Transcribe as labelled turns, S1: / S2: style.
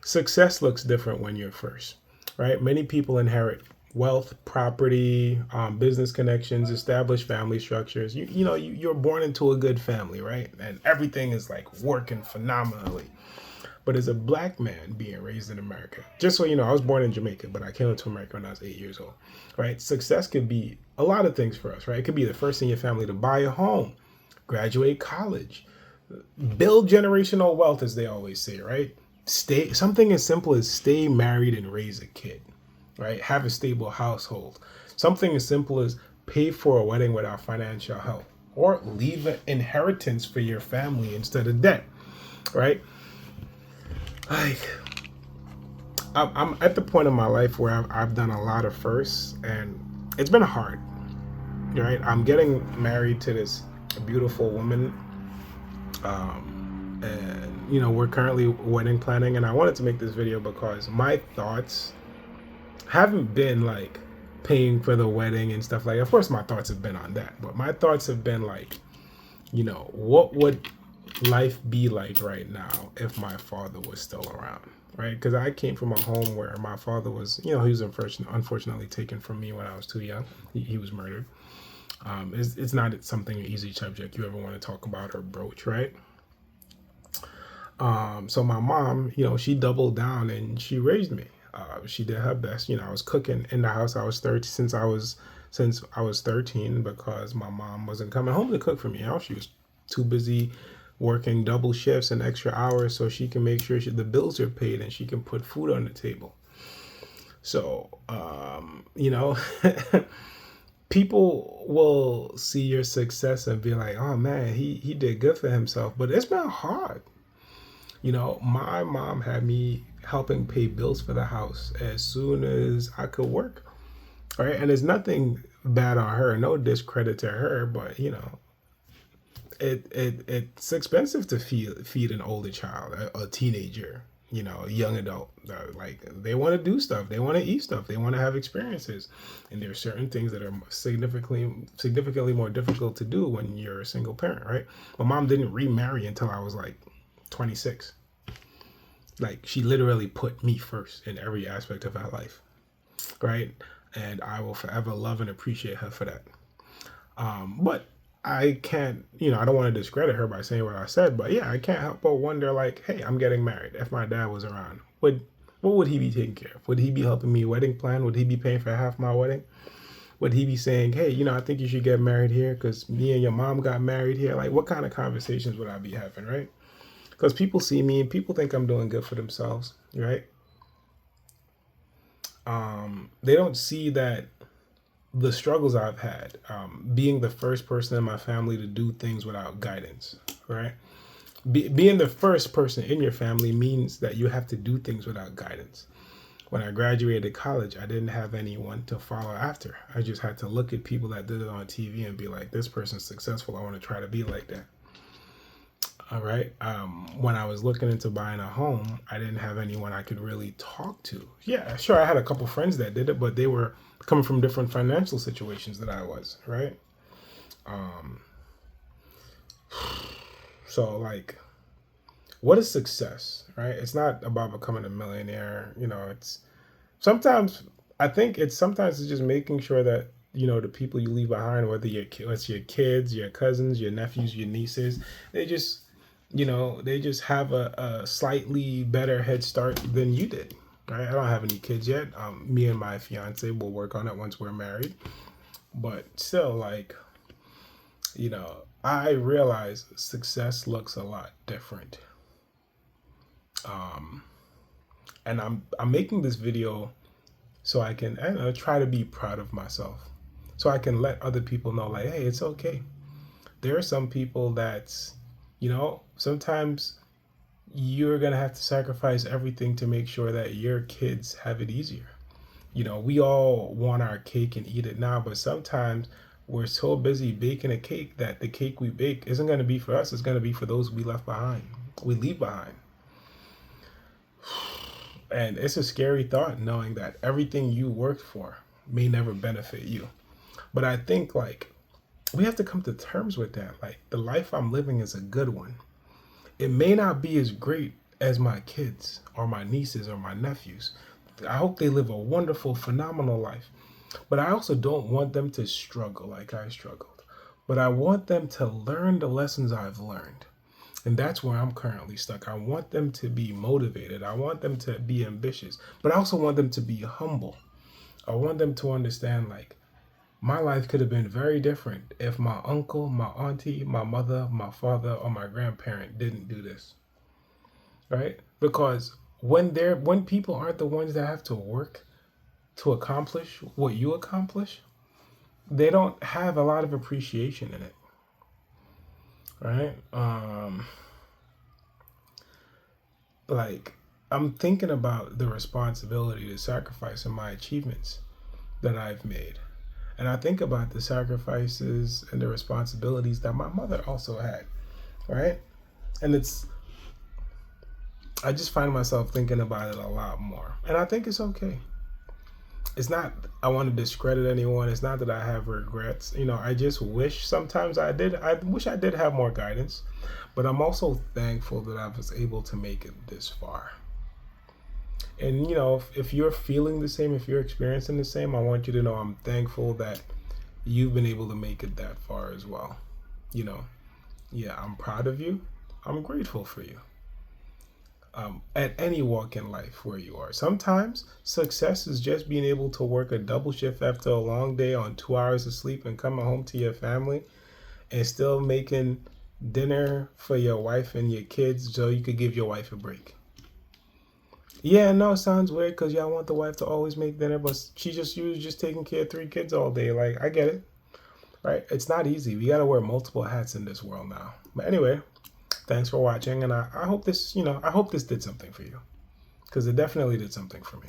S1: Success looks different when you're first, right? Many people inherit wealth, property, business connections, established family structures. You're born into a good family, right? And everything is like working phenomenally. But as a black man being raised in America, just so you know, I was born in Jamaica, but I came into America when I was 8 years old, right? Success could be a lot of things for us, right? It could be the first in your family to buy a home, graduate college, build generational wealth, as they always say, right? Stay something as simple as stay married and raise a kid, right? Have a stable household. Something as simple as pay for a wedding without financial help, or leave an inheritance for your family instead of debt, right? Like, I'm at the point in my life where I've done a lot of firsts, and it's been hard, right? I'm getting married to this beautiful woman, and we're currently wedding planning. And I wanted to make this video because my thoughts haven't been like paying for the wedding and stuff like that. Of course, my thoughts have been on that, but my thoughts have been like, what would life be like right now if my father was still around, right? Because I came from a home where my father was, he was unfortunately taken from me when I was too young. He was murdered. It's not something an easy subject you ever want to talk about or broach, right? So my mom, she doubled down and she raised me. She did her best. I was cooking in the house. I was 30 since I was 13 because my mom wasn't coming home to cook for me. She was too busy working double shifts and extra hours so she can make sure the bills are paid and she can put food on the table. So, people will see your success and be like, oh man, he did good for himself. But it's been hard. My mom had me helping pay bills for the house as soon as I could work. All right. And there's nothing bad on her, no discredit to her, but it's expensive to feed an older child, a teenager, a young adult. Like, they want to do stuff, they want to eat stuff, they want to have experiences, and there are certain things that are significantly more difficult to do when you're a single parent, right? My mom didn't remarry until I was like 26. Like, she literally put me first in every aspect of her life, right? And I will forever love and appreciate her for that. But I can't, I don't want to discredit her by saying what I said, but yeah, I can't help but wonder, like, hey, I'm getting married. If my dad was around, what would he be taking care of? Would he be helping me wedding plan? Would he be paying for half my wedding? Would he be saying, hey, I think you should get married here because me and your mom got married here? Like, what kind of conversations would I be having, right? Because people see me and people think I'm doing good for themselves, right? They don't see that the struggles I've had, being the first person in my family to do things without guidance, right? Being the first person in your family means that you have to do things without guidance. When I graduated college, I didn't have anyone to follow after. I just had to look at people that did it on TV and be like, this person's successful, I want to try to be like that. All right. When I was looking into buying a home, I didn't have anyone I could really talk to. Yeah, sure, I had a couple friends that did it, but they were coming from different financial situations than I was, right? So, like, what is success, right? It's not about becoming a millionaire. It's sometimes, I think it's just making sure that, the people you leave behind, whether it's your kids, your cousins, your nephews, your nieces, they just, they just have a slightly better head start than you did. Right? I don't have any kids yet. Me and my fiance will work on it once we're married. But still, like, I realize success looks a lot different. And I'm making this video so I can, I don't know, try to be proud of myself. So I can let other people know, like, hey, it's okay. There are some people that's, sometimes you're going to have to sacrifice everything to make sure that your kids have it easier. We all want our cake and eat it now, but sometimes we're so busy baking a cake that the cake we bake isn't going to be for us. It's going to be for those we leave behind. And it's a scary thought knowing that everything you worked for may never benefit you. But I think, like, we have to come to terms with that. Like, the life I'm living is a good one. It may not be as great as my kids or my nieces or my nephews. I hope they live a wonderful, phenomenal life. But I also don't want them to struggle like I struggled. But I want them to learn the lessons I've learned. And that's where I'm currently stuck. I want them to be motivated. I want them to be ambitious. But I also want them to be humble. I want them to understand, like, my life could have been very different if my uncle, my auntie, my mother, my father, or my grandparent didn't do this. Right? Because when people aren't the ones that have to work to accomplish what you accomplish, they don't have a lot of appreciation in it. Right? Like, I'm thinking about the responsibility, the sacrifice, and my achievements that I've made. And I think about the sacrifices and the responsibilities that my mother also had, right? And I just find myself thinking about it a lot more. And I think it's okay. It's not, I want to discredit anyone. It's not that I have regrets. I just wish sometimes I did. I wish I did have more guidance. But I'm also thankful that I was able to make it this far. And, if you're feeling the same, if you're experiencing the same, I want you to know I'm thankful that you've been able to make it that far as well. Yeah, I'm proud of you. I'm grateful for you. At any walk in life where you are. Sometimes success is just being able to work a double shift after a long day on 2 hours of sleep and coming home to your family and still making dinner for your wife and your kids so you could give your wife a break. Yeah, no, it sounds weird because y'all want the wife to always make dinner, but she was just taking care of 3 kids all day. Like, I get it, right? It's not easy. We got to wear multiple hats in this world now. But anyway, thanks for watching, and I hope this, I hope this did something for you, because it definitely did something for me.